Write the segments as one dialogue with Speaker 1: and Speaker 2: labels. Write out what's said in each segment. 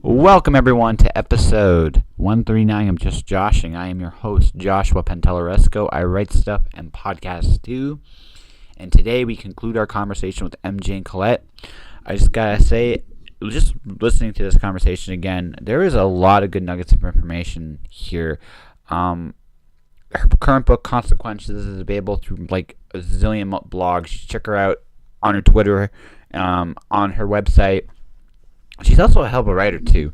Speaker 1: Welcome everyone to episode 139 of Just Joshing. I am your host, Joshua Pantellaresco. I write stuff and podcasts too. And today we conclude our conversation with MJ and Colette. I just gotta say, just listening to this conversation again, there is a lot of good nuggets of information here. Her current book, Consequences, is available through like a zillion blogs. Check her out on her Twitter, on her website. She's also a hell of a writer, too.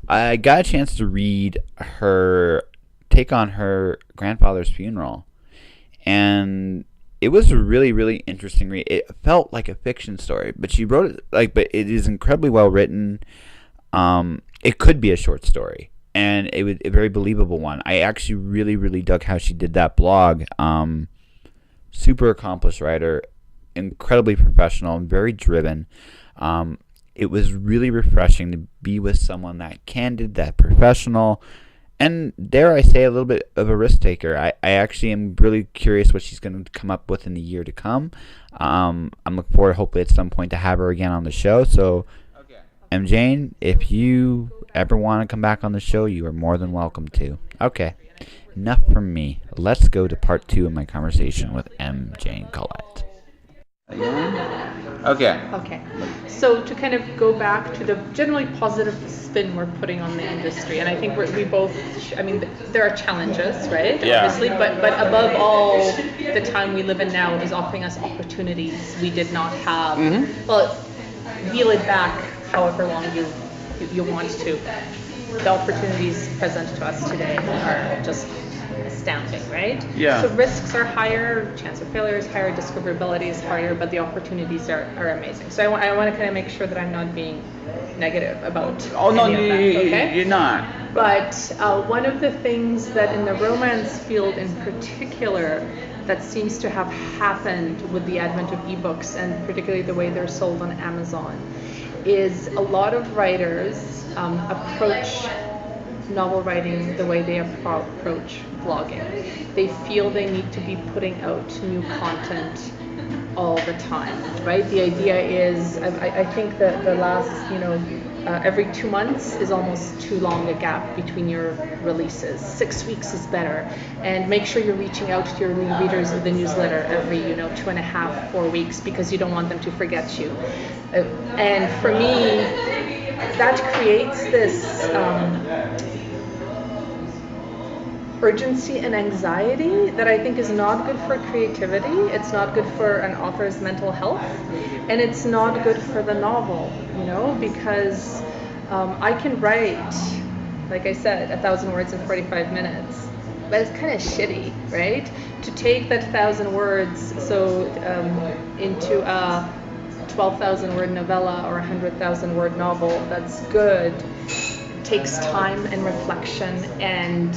Speaker 1: I got a chance to read her take on her grandfather's funeral, and it was a really, really interesting read. It felt like a fiction story, but she wrote it but it is incredibly well written. It could be a short story, and it was a very believable one. I actually really, really dug how she did that blog. Super accomplished writer, incredibly professional, and very driven. It was really refreshing to be with someone that candid, that professional, and dare I say a little bit of a risk taker. I actually am really curious what she's going to come up with in the year to come. I'm looking forward, hopefully at some point, to have her again on the show. So, MJ, if you ever want to come back on the show, you are more than welcome to. Okay, enough from me. Let's go to part 2 of my conversation with MJ and Colette.
Speaker 2: Okay. So to kind of go back to the generally positive spin we're putting on the industry, and I think we both, there are challenges, right?
Speaker 1: Yeah.
Speaker 2: Obviously, but above all, the time we live in now is offering us opportunities we did not have. Mm-hmm. Well, reel it back however long you want to. The opportunities present to us today are just astounding, right?
Speaker 1: Yeah.
Speaker 2: So risks are higher, chance of failure is higher, discoverability is higher, but the opportunities are amazing. So I want to kind of make sure that I'm not being negative about any of that, okay?
Speaker 1: You're not.
Speaker 2: But one of the things that in the romance field in particular that seems to have happened with the advent of ebooks, and particularly the way they're sold on Amazon, is a lot of writers approach novel writing the way they approach blogging. They feel they need to be putting out new content all the time, right? The idea is, I think that the last, every 2 months is almost too long a gap between your releases. 6 weeks is better. And make sure you're reaching out to your readers of the newsletter every, 2.5, 4 weeks, because you don't want them to forget you. And for me, that creates this urgency and anxiety that I think is not good for creativity. It's not good for an author's mental health, and it's not good for the novel, because I can write, like I said, 1,000 words in 45 minutes, but it's kind of shitty, right? To take that 1,000 words into a 12,000 word novella or a 100,000 word novel that's good takes time and reflection and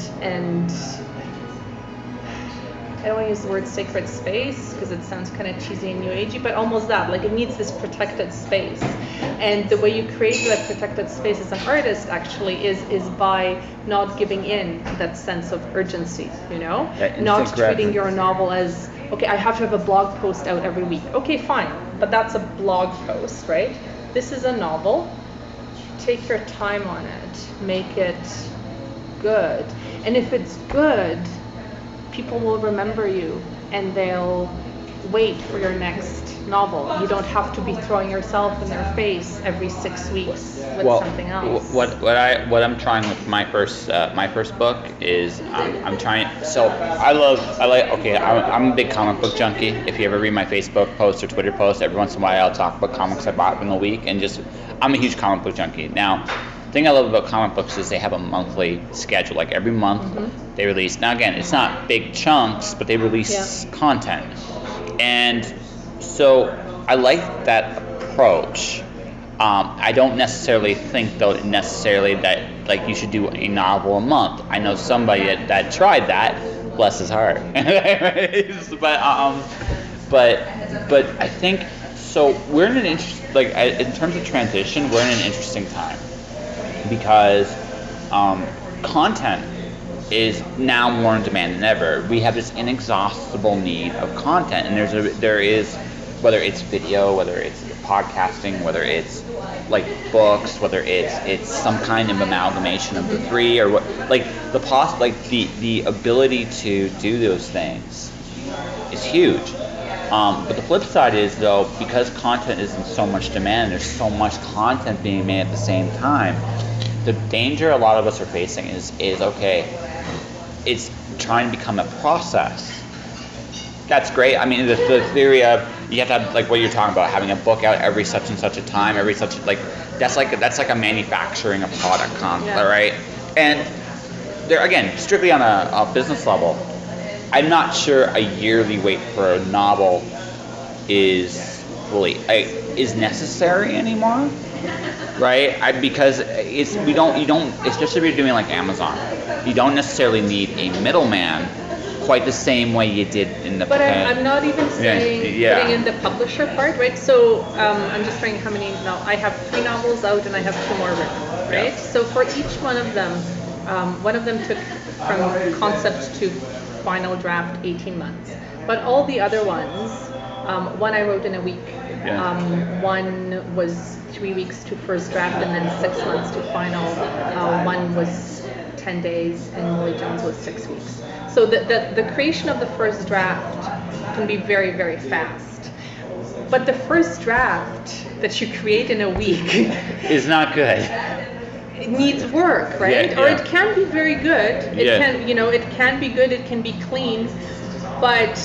Speaker 2: I don't want to use the word sacred space because it sounds kind of cheesy and new agey, but almost that, like it needs this protected space. And the way you create that protected space as an artist actually is by not giving in to that sense of urgency, not treating your novel as, okay, I have to have a blog post out every week. Okay, fine, but that's a blog post, right? This is a novel. Take your time on it, make it good, and if it's good, people will remember you and they'll wait for your next novel. You don't have to be throwing yourself in their face every 6 weeks with something else.
Speaker 1: What I'm trying with my first book is I'm trying. So I'm a big comic book junkie. If you ever read my Facebook posts or Twitter posts, every once in a while I'll talk about comics I bought in the week, and I'm a huge comic book junkie. Now, the thing I love about comic books is they have a monthly schedule. Like every month they release. Now again, it's not big chunks, but they release content. And so I like that approach. I don't necessarily think though that like you should do a novel a month. I know somebody that tried that, bless his heart. but I think so. We're in an in terms of transition, we're in an interesting time because content is now more in demand than ever. We have this inexhaustible need of content, and whether it's video, whether it's podcasting, whether it's like books, whether it's some kind of amalgamation of the three, or what, like the ability to do those things is huge. But the flip side is, though, because content is in so much demand, there's so much content being made at the same time. The danger a lot of us are facing is okay, it's trying to become a process. That's great. I mean, the theory of you have to have, like what you're talking about, having a book out every such and such a time, every such, like that's like a manufacturing a product concept, right? And there again, strictly on a business level, I'm not sure a yearly wait for a novel is necessary anymore, right? Because you don't, especially if you're doing like Amazon, you don't necessarily need a middleman quite the same way you did in the
Speaker 2: past. But I'm not even saying putting in the publisher part, right? So I'm just trying how many now. I have 3 novels out and I have 2 more written, right?
Speaker 1: Yeah.
Speaker 2: So for each one of them took from concept to final draft 18 months. But all the other ones, one I wrote in a week. One was 3 weeks to first draft and then 6 months to final. One was 10 days and Molly Jones was 6 weeks. So the creation of the first draft can be very, very fast. But the first draft that you create in a week
Speaker 1: is not good.
Speaker 2: It needs work, right?
Speaker 1: Yeah.
Speaker 2: Or it can be very good. It can, it can be good. It can be clean, but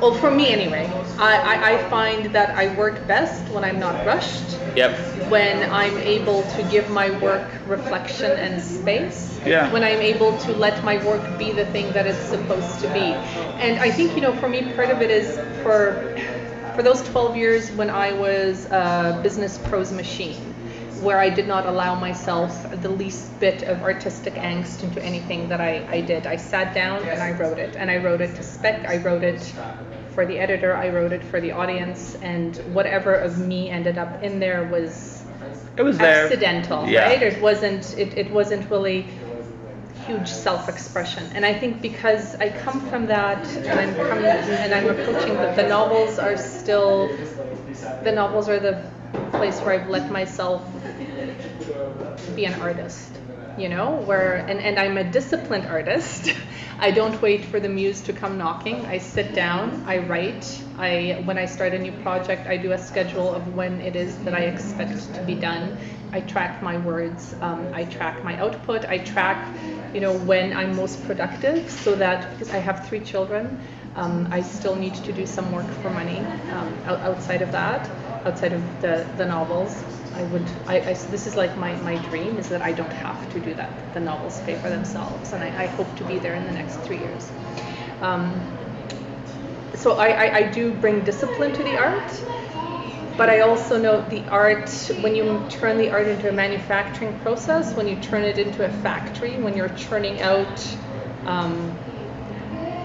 Speaker 2: well, for me anyway, I find that I work best when I'm not rushed.
Speaker 1: Yep.
Speaker 2: When I'm able to give my work reflection and space.
Speaker 1: Yeah.
Speaker 2: When I'm able to let my work be the thing that it's supposed to be. And I think, for me, part of it is for those 12 years when I was a business prose machine, where I did not allow myself the least bit of artistic angst into anything that I did. I sat down and I wrote it. And I wrote it to spec, I wrote it for the editor, I wrote it for the audience, and whatever of me ended up in there was accidental, right? It wasn't really huge self-expression. And I think because I come from that and I'm approaching the novels are the place where I've let myself be an artist, and I'm a disciplined artist. I don't wait for the muse to come knocking. I sit down, I write. When I start a new project, I do a schedule of when it is that I expect to be done. I track my words, I track my output, I track, when I'm most productive, so that, because I have 3 children, I still need to do some work for money outside of that. Outside of the novels, this is like my dream, is that I don't have to do that. The novels pay for themselves, and I hope to be there in the next 3 years. So I do bring discipline to the art, but I also know the art, when you turn the art into a manufacturing process, when you turn it into a factory, when you're churning out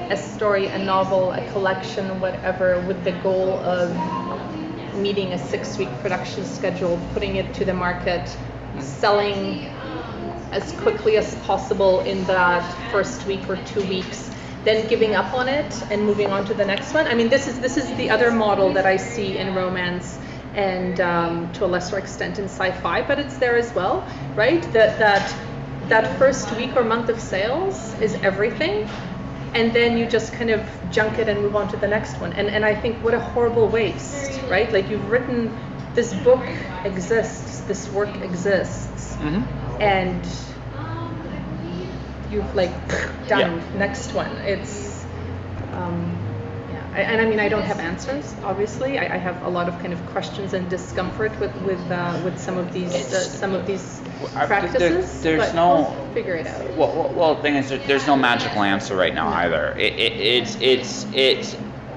Speaker 2: a story, a novel, a collection, whatever, with the goal of meeting a 6-week production schedule, putting it to the market, selling as quickly as possible in that first week or 2 weeks, then giving up on it and moving on to the next one. I mean, this is the other model that I see in romance and to a lesser extent in sci-fi, but it's there as well, right? That first week or month of sales is everything. And then you just kind of junk it and move on to the next one. And I think what a horrible waste, right? Like, you've written, this book exists, this work exists, and you've done next one. It's, and I mean, I don't have answers, obviously. I have a lot of kind of questions and discomfort with some of these practices.
Speaker 1: There's no.
Speaker 2: We'll figure it out.
Speaker 1: Well, the thing is, there's no magical answer right now either. It's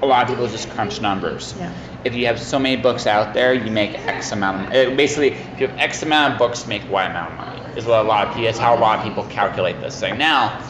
Speaker 1: a lot of people just crunch numbers.
Speaker 2: Yeah.
Speaker 1: If you have so many books out there, you make X amount of. Basically, if you have X amount of books, make Y amount of money. Is what that's how a lot of people calculate this thing. Now,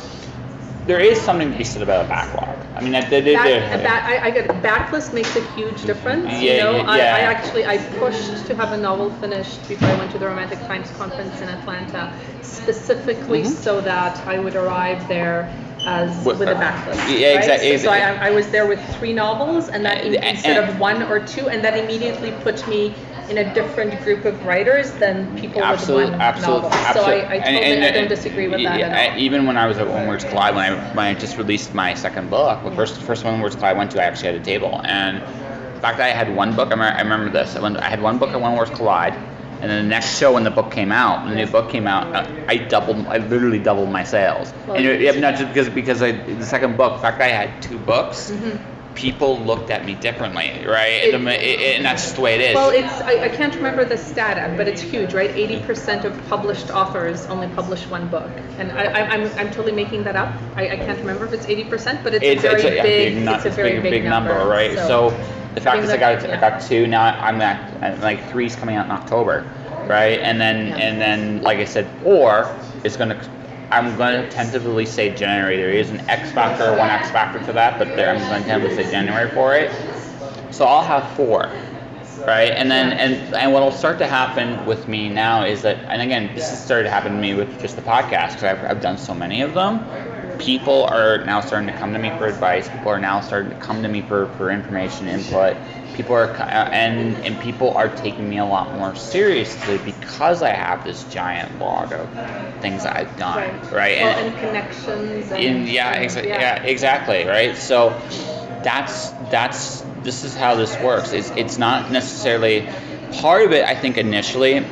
Speaker 1: there is something to be said about a backlog. I mean, I get it. Backlist makes a huge difference. I pushed to have a novel finished before I went to the Romantic Times conference in Atlanta, specifically so that I would arrive there
Speaker 2: as with a backlist.
Speaker 3: Yeah,
Speaker 2: right?
Speaker 3: exactly.
Speaker 2: So I was there with 3 novels, and that instead of 1 or 2, and that immediately put me in a different group of writers than people with 1 novel. So I totally don't disagree with that at all.
Speaker 3: Even when I was at When Words Collide, when I just released my second book, the first When Words Collide I went to, I actually had a table, and the fact that I had 1 book, I remember this. I had 1 book at When Words Collide. And then the next show, when the book came out, the new book came out, I literally doubled my sales.
Speaker 2: Well,
Speaker 3: and not just because the second book, the fact that I had 2 books, people looked at me differently, right? And that's just the way it is.
Speaker 2: Well, I can't remember the stat, but it's huge, right? 80% of published authors only publish 1 book, and I'm totally making that up. I can't remember if it's 80%, but it's a very big number,
Speaker 3: right? So the fact is, I got 2 now. I'm at like 3's coming out in October, right? And then like I said, 4 is I'm going to tentatively say January. There is an X factor, 1 X factor to that, but I'm going to tentatively say January for it. So I'll have 4, right? And then and what will start to happen with me now is that, and again, this has started to happen to me with just the podcast because I've done so many of them. People are now starting to come to me for advice. People are now starting to come to me for information, input. People are and people are taking me a lot more seriously because I have this giant log of things that I've done, right?
Speaker 2: Well, and connections.
Speaker 3: Exactly, right? So this is how this works. It's not necessarily part of it. I think initially,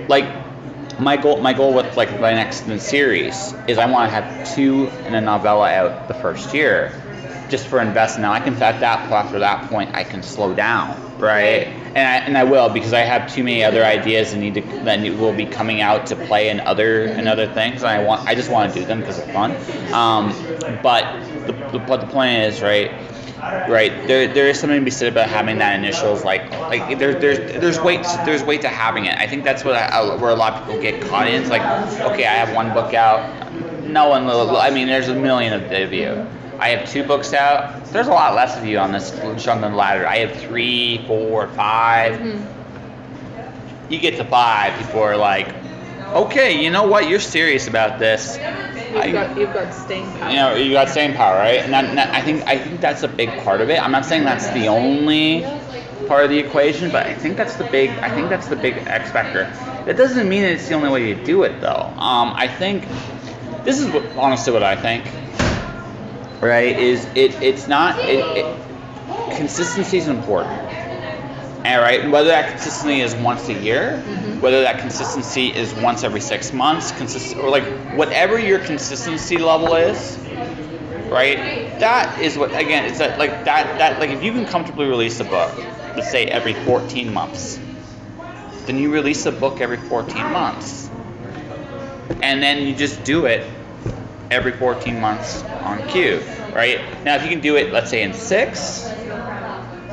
Speaker 3: like. My goal with like my next series is I want to have 2 and a novella out the first year, just for investment. Now after that point I can slow down, right? And I will, because I have too many other ideas that will be coming out to play in other things. And I just want to do them because it's fun. But the point is, right, there is something to be said about having that initials, like there's weight to having it. I think that's where a lot of people get caught in. It's like, okay, I have 1 book out, no one will, I mean, there's a million of you. I have 2 books out, there's a lot less of you on this rung on the ladder. I have 3, 4, 5. You get to 5, people are like, okay, you know what, you're serious about this.
Speaker 2: You've got staying power.
Speaker 3: You got staying power, right? And I think that's a big part of it. I'm not saying that's the only part of the equation, but I think that's the big X factor. That doesn't mean it's the only way you do it, though. I think this is honestly what I think. Right? Is it's not consistency is important. All right, and whether that consistency is once a year, whether that consistency is once every 6 months, or like whatever your consistency level is, right? That is what, again, it's that like if you can comfortably release a book, let's say every 14 months, then you release a book every 14 months, and then you just do it every 14 months on cue, right? Now, if you can do it, let's say in 6,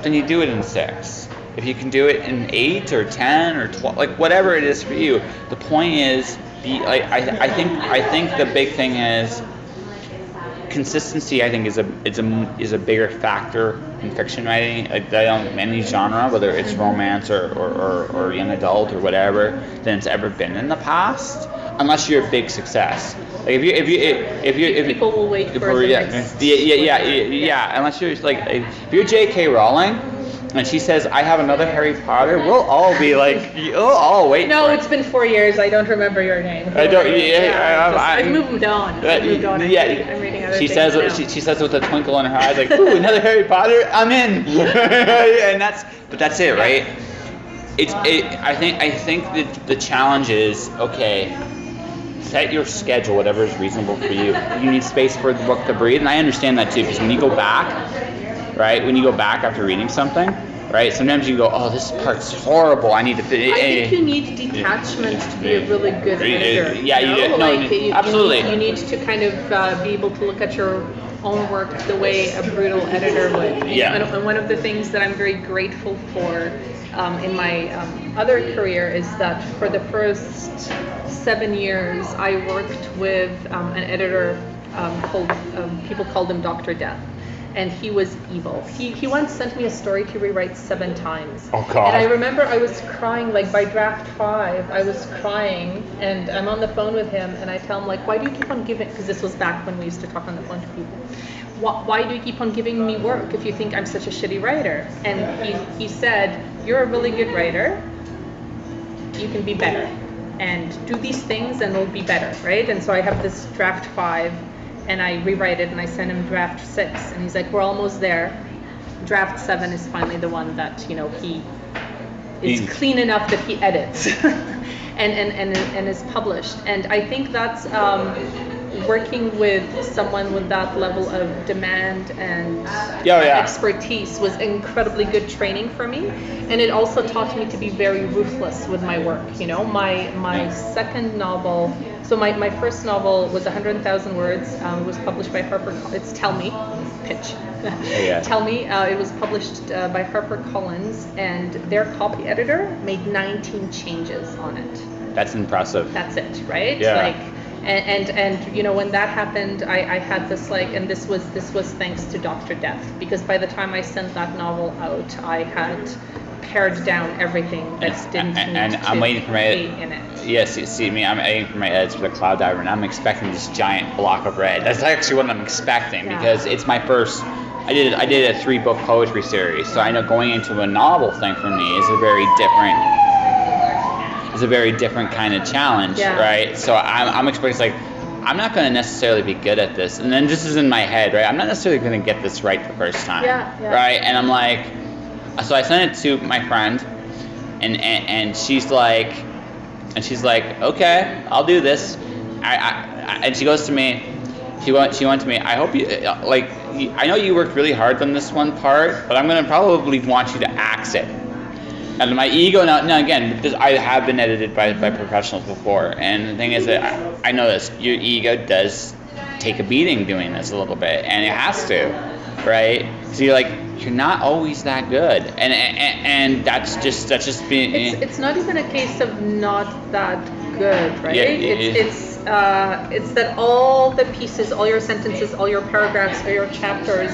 Speaker 3: then you do it in 6. If you can do it in 8 or 10 or 12, like whatever it is for you, the point is, I think the big thing is consistency. I think is a bigger factor in fiction writing, any genre, whether it's romance or young adult or whatever, than it's ever been in the past. Unless you're a big success, like if
Speaker 2: people will wait for the next.
Speaker 3: Unless you're like, if you're J.K. Rowling, and she says, I have another Harry Potter, we'll all be like, we'll all wait.
Speaker 2: No, it's been 4 years. I don't remember your name. I've moved on. I'm reading other
Speaker 3: she
Speaker 2: things
Speaker 3: says,
Speaker 2: now.
Speaker 3: she says with a twinkle in her eye, like, ooh, another Harry Potter, I'm in. And that's it, right? I think that the challenge is, okay, set your schedule, whatever is reasonable for you. You need space for the book to breathe, and I understand that too, because when you go back, right? When you go back after reading something, right? Sometimes you go, oh, this part's horrible. I need to.
Speaker 2: I think you need detachment to be a really good editor.
Speaker 3: Yeah, you do. No, absolutely.
Speaker 2: You need to kind of be able to look at your own work the way a brutal editor would.
Speaker 3: Yeah.
Speaker 2: And one of the things that I'm very grateful for in my other career is that for the first 7 years, I worked with an editor called, people called him Dr. Death. and he was evil. He once sent me a story to rewrite 7 times.
Speaker 3: Oh, God.
Speaker 2: And I remember I was crying, like by draft 5, I was crying, and I'm on the phone with him, and I tell him, like, why do you keep on giving, because this was back when we used to talk on the phone to people. Why do you keep on giving me work if you think I'm such a shitty writer? And he said, you're a really good writer. You can be better. And do these things and it'll be better, right? And so I have this draft 5, and I rewrite it, and I send him draft 6. And he's like, we're almost there. Draft 7 is finally the one that, you know, he is clean enough that he edits and is published. And I think that's working with someone with that level of demand and expertise was incredibly good training for me, and it also taught me to be very ruthless with my work. You know, my second novel, so my first novel was 100,000 words. It was published by it's Tell Me, pitch. Tell Me. It was published by HarperCollins, and their copy editor made 19 changes on it.
Speaker 3: That's impressive.
Speaker 2: That's it, right?
Speaker 3: Yeah.
Speaker 2: Like, and you know, when that happened, I had this, like, and this was thanks to Dr. Death, because by the time I sent that novel out, I had pared down everything that didn't need
Speaker 3: and
Speaker 2: to
Speaker 3: I'm waiting for my
Speaker 2: be in it.
Speaker 3: Yes, see me. I'm waiting for my edits for the Cloud Diver, and I'm expecting this giant block of red. That's actually what I'm expecting, because it's my first. I did a 3-book poetry series, so I know going into a novel thing for me is a very different kind of challenge, right? So I'm expecting, like, I'm not going to necessarily be good at this, and then this is in my head, right? I'm not necessarily going to get this right the first time, right? And I'm like, so I sent it to my friend, and she's like, okay, I'll do this. And she goes to me, she went to me, I hope you, like, I know you worked really hard on this one part, but I'm going to probably want you to axe it. And my ego, now again, because I have been edited by professionals before, and the thing is that I know this, your ego does take a beating doing this a little bit, and it has to, right? So you're not always that good, and that's just being.
Speaker 2: It's not even a case of not that good, right? It's that all the pieces, all your sentences, all your paragraphs, all your chapters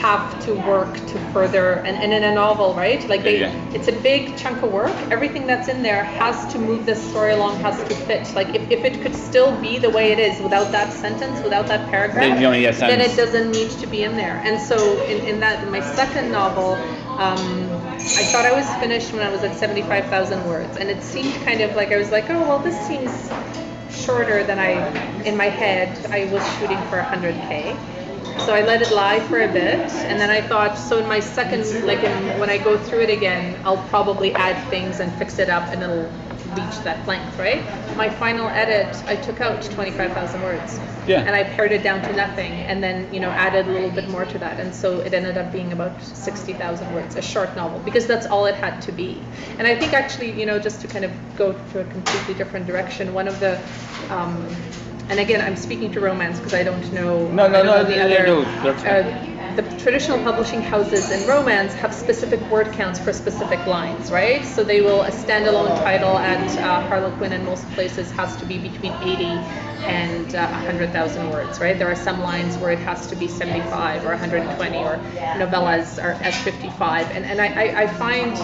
Speaker 2: have to work to further, and in a novel, right? Like it's a big chunk of work. Everything that's in there has to move the story along, has to fit. Like if it could still be the way it is without that sentence, without that paragraph, then it doesn't need to be in there. And so in my second novel, I thought I was finished when I was at 75,000 words, and it seemed kind of like I was like, oh well, this seems shorter than in my head I was shooting for 100K. So I let it lie for a bit, and then I thought, so in my second, when I go through it again, I'll probably add things and fix it up, and it'll reach that length, right? My final edit, I took out 25,000 words, and I pared it down to nothing, and then added a little bit more to that, and so it ended up being about 60,000 words, a short novel, because that's all it had to be. And I think actually, just to kind of go to a completely different direction, one of the and again, I'm speaking to romance because I don't know. The traditional publishing houses in romance have specific word counts for specific lines, right? So they will, a standalone title at Harlequin in most places has to be between 80 and 100,000 words, right? There are some lines where it has to be 75 or 120, or novellas are at 55. And I find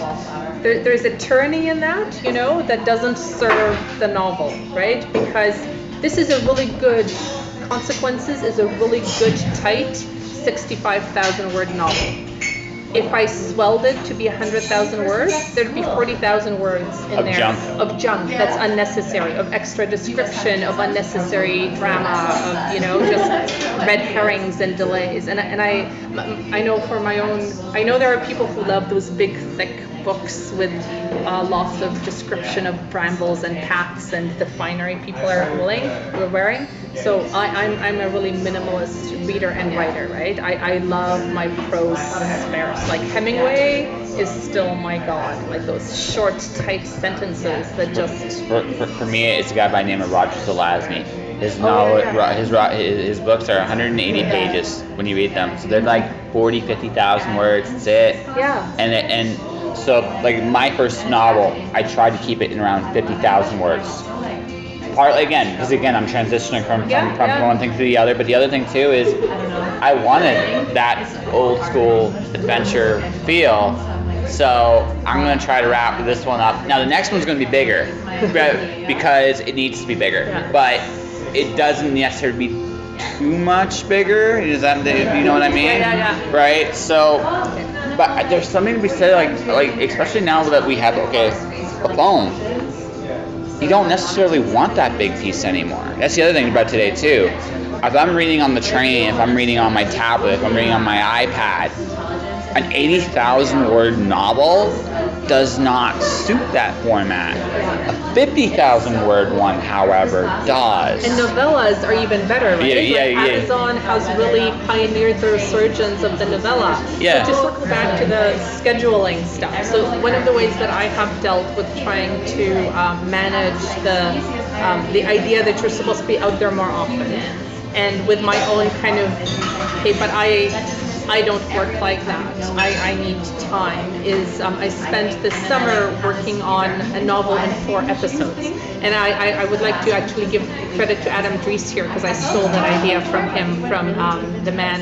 Speaker 2: there's a tyranny in that, that doesn't serve the novel, right? Because this is a really good, Consequences is a really good, tight 65,000 word novel. If I swelled it to be 100,000 words, there'd be 40,000 words in there of junk that's unnecessary, of extra description, of unnecessary drama, of just red herrings and delays. And I know for my own, I know there are people who love those big, thick books with lots of description of brambles and paths and the finery people are wearing. So I'm a really minimalist reader and writer, right? I love my prose sparse. Like Hemingway is still my god. Like those short, tight sentences that just.
Speaker 3: For me, it's a guy by the name of Roger Zelazny. His his books are 180 pages when you read them. So they're like 40, 50,000 words. That's it.
Speaker 2: Yeah.
Speaker 3: So, like my first novel, I tried to keep it in around 50,000 words. partly again, because again, I'm transitioning from
Speaker 2: Yeah.
Speaker 3: one thing to the other. But the other thing too is, I wanted that old school adventure feel. So I'm gonna try to wrap this one up. Now the next one's gonna be bigger, because it needs to be bigger.
Speaker 2: Yeah.
Speaker 3: But it doesn't necessarily be too much bigger. Is that you know what I mean?
Speaker 2: Yeah.
Speaker 3: Right. So, but there's something to be said, like especially now that we have a phone. You don't necessarily want that big piece anymore. That's the other thing about today too. If I'm reading on the train, if I'm reading on my tablet, if I'm reading on my iPad, an 80,000 word novel does not suit that format. A 50,000 word one, however, does.
Speaker 2: And novellas are even better, right?
Speaker 3: Yeah.
Speaker 2: Amazon has really pioneered the resurgence of the novella.
Speaker 3: Yeah.
Speaker 2: So to circle back to the scheduling stuff. So one of the ways that I have dealt with trying to manage the idea that you're supposed to be out there more often, and with my own kind of, hey, but I don't work like that. I need time. I spent this summer working on a novel in 4 episodes. And I would like to actually give credit to Adam Dries here, because I stole that idea from him, from the man,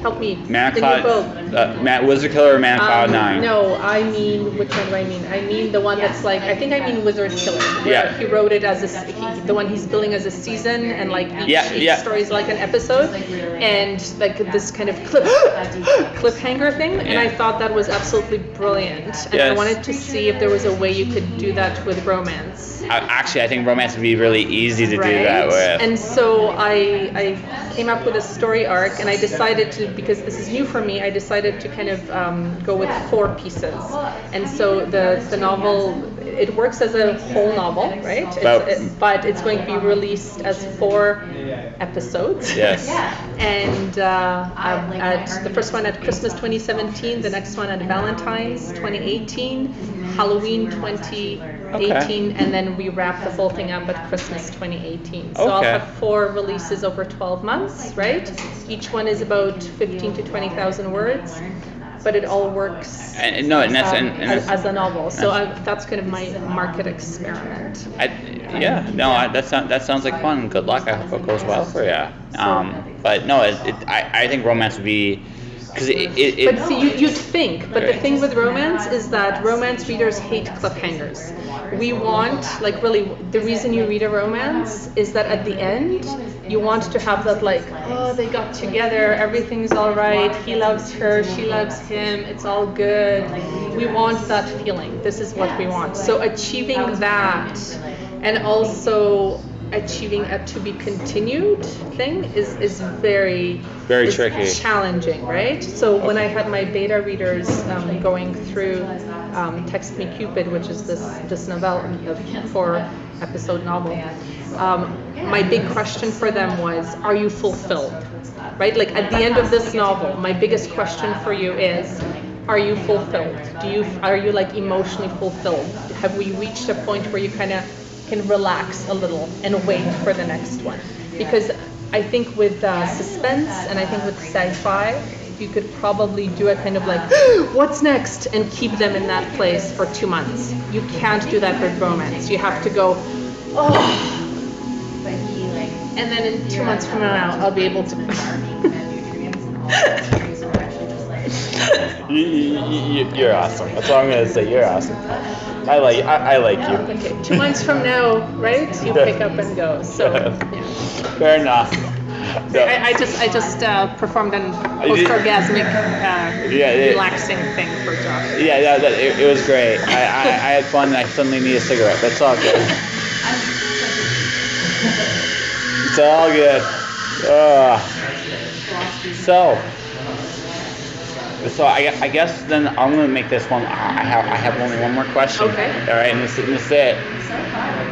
Speaker 2: help me.
Speaker 3: Man
Speaker 2: the
Speaker 3: Cloud,
Speaker 2: new book.
Speaker 3: Wizard Killer or Man Cloud 9?
Speaker 2: No, I mean, which one do I mean? I mean the one that's like, I think I mean Wizard Killer. Where
Speaker 3: Yeah.
Speaker 2: he wrote it as the one he's billing as a season, and like each story is like an episode, and like this kind of cliffhanger thing. And I thought that was absolutely brilliant. And I wanted to see if there was a way you could do that with romance.
Speaker 3: Actually, I think romance would be really easy to do that with.
Speaker 2: And so I came up with a story arc, and I decided to, because this is new for me, I decided to kind of go with 4 pieces. And so the novel, it works as a whole novel, right? But it's going to be released as 4 episodes.
Speaker 3: Yes.
Speaker 2: And the first one at Christmas 2017, the next one at Valentine's 2018, Halloween 2018, and then we wrap the whole thing up at Christmas 2018. So I'll have 4 releases over 12 months, right? Each one is about 15 to 20,000 words, but it all works as a novel. So that's kind of my market experiment.
Speaker 3: That sounds like fun. Good luck. I hope it goes well for you. But no, I think romance would be. But see, you'd think. But the thing with romance is that romance readers hate cliffhangers. We want, like, really, the reason you read a romance is that at the end, you want to have that, like, oh, they got together, everything's all right, he loves her, she loves him, it's all good. We want that feeling. This is what we want. So achieving that, and also achieving a to be continued thing is very tricky,
Speaker 2: challenging, right? So when I had my beta readers going through Text Me Cupid, which is this novella, a 4-episode novel, my big question for them was, are you fulfilled? Right? Like at the end of this novel, my biggest question for you is, are you fulfilled? Are you like emotionally fulfilled? Have we reached a point where you kind of can relax a little and wait for the next one? Because I think with suspense, and I think with sci-fi, you could probably do a kind of like, what's next? And keep them in that place for 2 months. You can't do that with romance. You have to go, oh. And then in 2 months from now, I'll be able to.
Speaker 3: You're awesome. That's all I'm gonna say. You're awesome. I like you.
Speaker 2: Okay, 2 months from now, right? You pick up and go. So, yeah.
Speaker 3: Fair enough. No.
Speaker 2: I just performed an post-orgasmic relaxing thing for Josh.
Speaker 3: Yeah, it was great. I had fun, and I suddenly need a cigarette. That's all good. It's all good. So I guess then I'm gonna make this one. I have only one more question.
Speaker 2: Okay.
Speaker 3: All right, and this is it.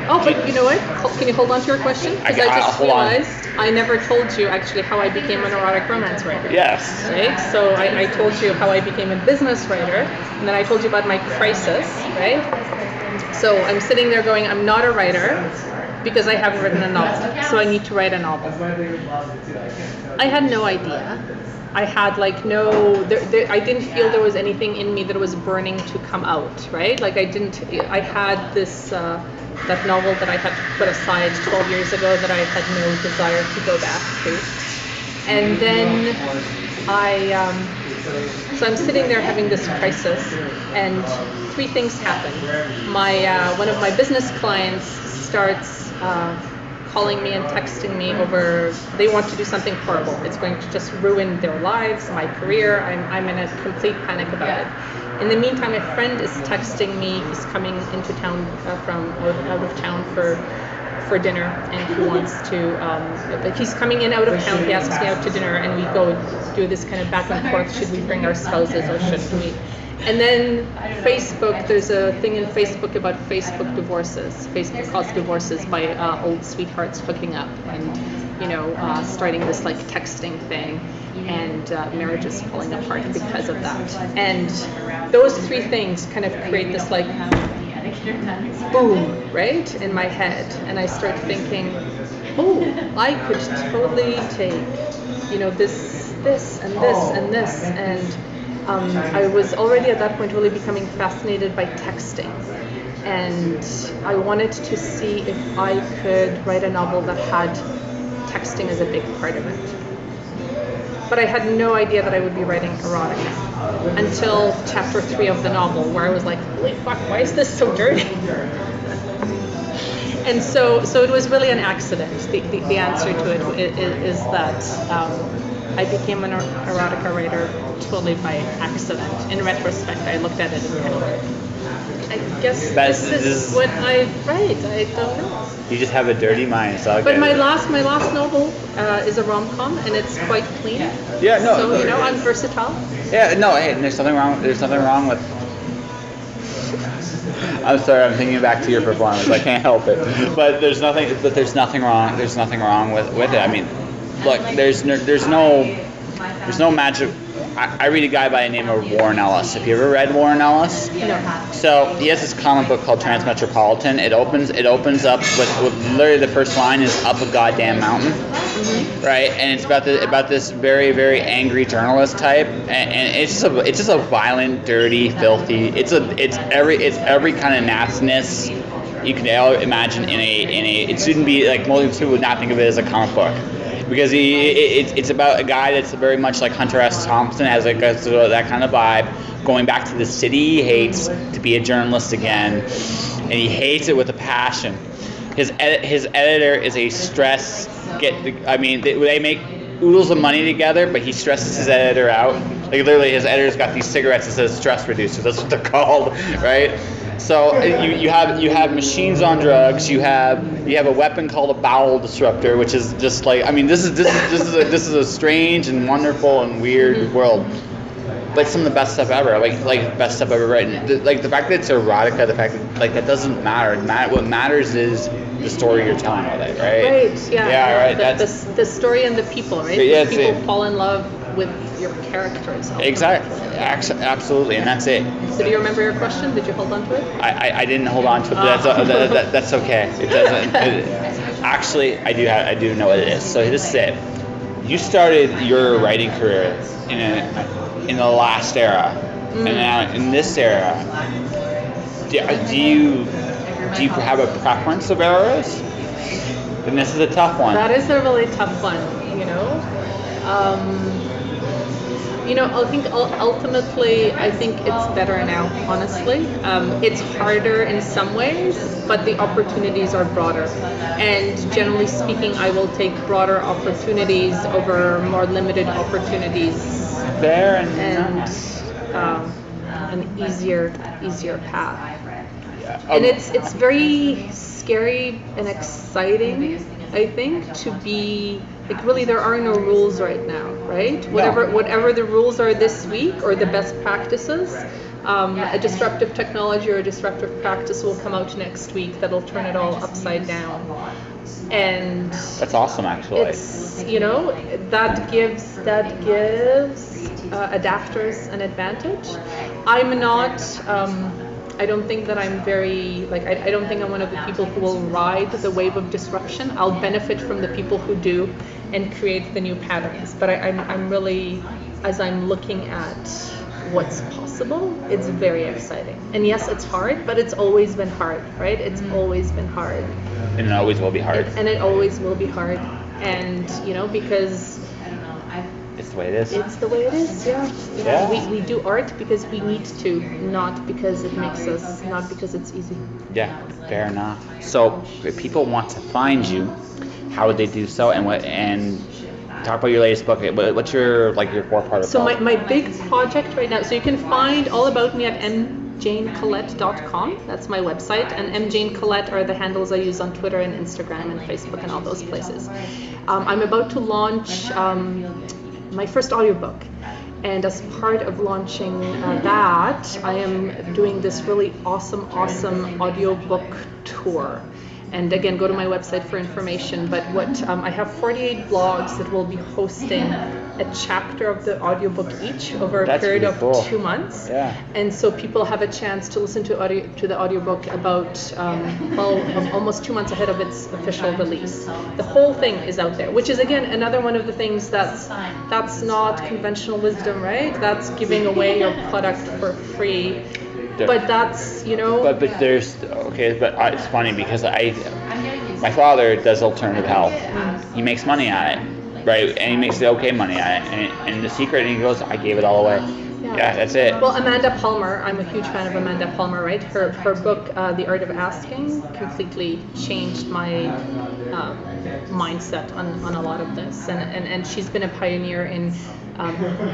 Speaker 2: Oh, but you know what? Can you hold on to your question? Because I just realized I never told you actually how I became an erotic romance writer.
Speaker 3: Yes.
Speaker 2: Right? So I told you how I became a business writer, and then I told you about my crisis, right? So I'm sitting there going, I'm not a writer because I haven't written a novel, so I need to write a novel. I had no idea I had like no, I didn't feel there was anything in me that was burning to come out, right? Like I had this, that novel that I had put aside 12 years ago that I had no desire to go back to. And then so I'm sitting there having this crisis, and three things happen. One of my business clients starts calling me and texting me over, they want to do something horrible. It's going to just ruin their lives, my career. I'm in a complete panic about it. In the meantime, my friend is texting me. He's coming into town out of town for dinner, and he wants to, he's coming in out of town. He asks me out to dinner, and we go do this kind of back and forth. Should we bring our spouses or shouldn't we? And then Facebook, there's a thing in Facebook about Facebook divorces. Facebook calls divorces by old sweethearts hooking up and, starting this like texting thing, and marriages falling apart because of that. And those three things kind of create this like boom, right, in my head. And I start thinking, oh, I could totally take, this and this and this. And I was already at that point really becoming fascinated by texting, and I wanted to see if I could write a novel that had texting as a big part of it. But I had no idea that I would be writing erotica until chapter 3 of the novel, where I was like, holy fuck, why is this so dirty? And so it was really an accident. The answer to it is that I became an erotica writer totally by accident. In retrospect, I looked at it and kind of like, I guess this is what I write. I don't know.
Speaker 3: You just have a dirty mind, so
Speaker 2: But my last novel is a rom-com, and it's quite clean.
Speaker 3: Yeah, no.
Speaker 2: So I'm versatile.
Speaker 3: Yeah, no. Hey, there's nothing wrong with. I'm sorry, I'm thinking back to your performance. I can't help it. But there's nothing wrong. There's nothing wrong with it. I mean, look, there's no magic. I read a guy by the name of Warren Ellis. Have you ever read Warren Ellis?
Speaker 2: No.
Speaker 3: So he has this comic book called Transmetropolitan. It opens up with literally the first line is up a goddamn mountain, right? And it's about this very, very angry journalist type, and it's just a violent, dirty, filthy. It's every kind of nastiness you can imagine in a. It shouldn't be like most people would not think of it as a comic book. Because it's about a guy that's very much like Hunter S. Thompson, has that kind of vibe, going back to the city he hates to be a journalist again, and he hates it with a passion. His editor is a stress. They make oodles of money together, but he stresses his editor out. Like literally, his editor's got these cigarettes that says stress reducer. That's what they're called, right? So you have machines on drugs. You have a weapon called a bowel disruptor, which is just like, I mean, this is a strange and wonderful and weird world. But some of the best stuff ever, like best stuff ever written. Like the fact that it's erotica, the fact that like that doesn't matter. What matters is the story you're telling with it, right?
Speaker 2: Right. Yeah.
Speaker 3: Yeah. Right.
Speaker 2: The story and the people, right?
Speaker 3: Yeah,
Speaker 2: people fall in love with your characters.
Speaker 3: Exactly. Absolutely, and that's it.
Speaker 2: So do you remember your question? Did you hold on to it?
Speaker 3: I didn't hold on to it, but that's okay. It doesn't. Actually, I do know what it is. So this is it. You started your writing career in the last era, and now in this era, do you have a preference of eras? And this is a tough one.
Speaker 2: That is a really tough one. I think ultimately, I think it's better now, honestly. It's harder in some ways, but the opportunities are broader. And generally speaking, I will take broader opportunities over more limited opportunities.
Speaker 3: Fair
Speaker 2: and an easier path.
Speaker 3: Yeah.
Speaker 2: And it's very scary and exciting, I think, to be like, really, there are no rules right now, right? Whatever the rules are this week, or the best practices, a disruptive technology or a disruptive practice will come out next week that'll turn it all upside down. And
Speaker 3: that's awesome, actually.
Speaker 2: It's that gives adapters an advantage. I'm not. I don't think that I'm very, I don't think I'm one of the people who will ride the wave of disruption. I'll benefit from the people who do and create the new patterns. But I'm really as I'm looking at what's possible, it's very exciting. And yes, it's hard, but it's always been hard, right? It's always been hard.
Speaker 3: And it always will be hard.
Speaker 2: And it always will be hard. And, because
Speaker 3: it's the way it is.
Speaker 2: It's the way it is, yeah.
Speaker 3: Yeah.
Speaker 2: We do art because we need to, not because it makes us, not because it's easy.
Speaker 3: Yeah, fair enough. So if people want to find you, how would they do so? And talk about your latest book. What's your core part of it?
Speaker 2: So my big project right now, so you can find all about me at mjanecolette.com. That's my website. And mjanecolette are the handles I use on Twitter and Instagram and Facebook and all those places. I'm about to launch my first audiobook. And as part of launching that, I am doing this really awesome audiobook tour. And again, go to my website for information. But I have 48 blogs that will be hosting a chapter of the audiobook each over a period of 2 months.
Speaker 3: Yeah.
Speaker 2: And so people have a chance to listen to the audiobook about almost 2 months ahead of its official release. The whole thing is out there, which is again another one of the things that's not conventional wisdom, right? That's giving away your product for free. But that's,
Speaker 3: But there's but it's funny because my father does alternative health. He makes money at it, right? And he makes okay money at it. And the secret, and he goes, I gave it all away. Yeah, that's it.
Speaker 2: Well, Amanda Palmer, I'm a huge fan of Amanda Palmer, right? Her book, The Art of Asking, completely changed my mindset on a lot of this. And she's been a pioneer in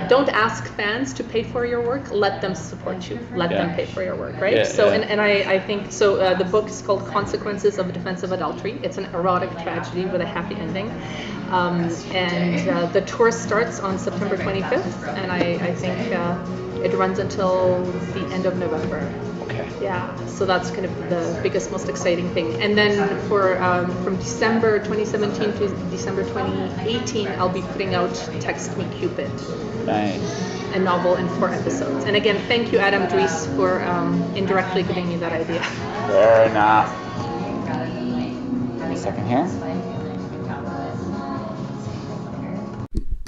Speaker 2: don't ask fans to pay for your work, let them support you. Let them pay for your work, right? And I think, the book is called Consequences of Defensive Adultery. It's an erotic tragedy with a happy ending. And the tour starts on September 25th, and I think it runs until the end of November.
Speaker 3: Okay.
Speaker 2: Yeah, so that's kind of the biggest, most exciting thing. And then from December 2017 to December 2018, I'll be putting out Text Me Cupid.
Speaker 3: Nice.
Speaker 2: A novel in 4 episodes. And again, thank you, Adam Dries, for indirectly giving me that idea.
Speaker 3: Fair enough. Give me a second here.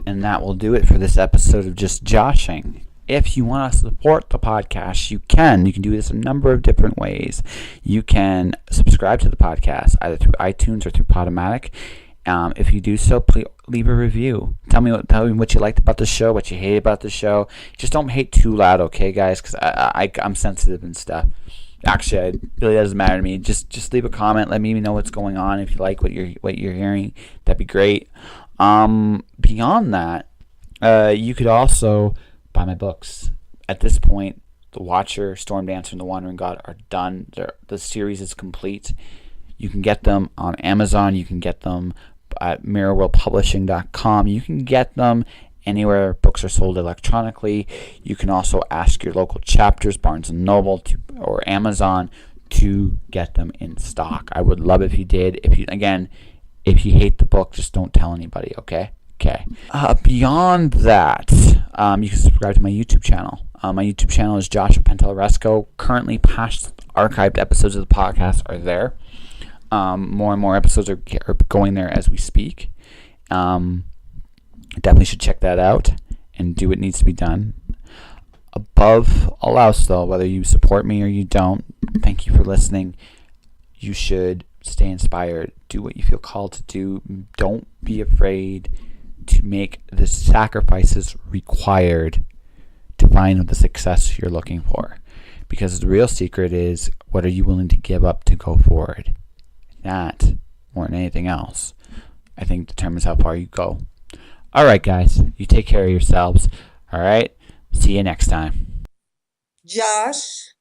Speaker 1: And that will do it for this episode of Just Joshing. If you want to support the podcast, you can. You can do this a number of different ways. You can subscribe to the podcast either through iTunes or through Podomatic. If you do so, please leave a review. Tell me what you liked about the show, what you hate about the show. Just don't hate too loud, okay, guys? Because I'm sensitive and stuff. Actually, it really doesn't matter to me. Just leave a comment. Let me know what's going on. If you like what you're hearing, that'd be great. Beyond that, you could also buy my books. At this point, The Watcher, Storm Dancer, and The Wandering God are done. The series is complete. You can get them on Amazon. You can get them at mirrorworldpublishing.com. You can get them anywhere books are sold electronically. You can also ask your local chapters, Barnes & Noble or Amazon, to get them in stock. I would love if you did. If you hate the book, just don't tell anybody, okay? Okay. Beyond that, you can subscribe to my YouTube channel. My YouTube channel is Joshua Pentellaresco. Currently, past archived episodes of the podcast are there. More and more episodes are going there as we speak. Definitely should check that out and do what needs to be done. Above all else, though, whether you support me or you don't, thank you for listening. You should stay inspired. Do what you feel called to do. Don't be afraid to make the sacrifices required to find the success you're looking for. Because the real secret is, what are you willing to give up to go forward? That, more than anything else, I think determines how far you go. All right, guys, you take care of yourselves. All right, see you next time.
Speaker 4: Josh.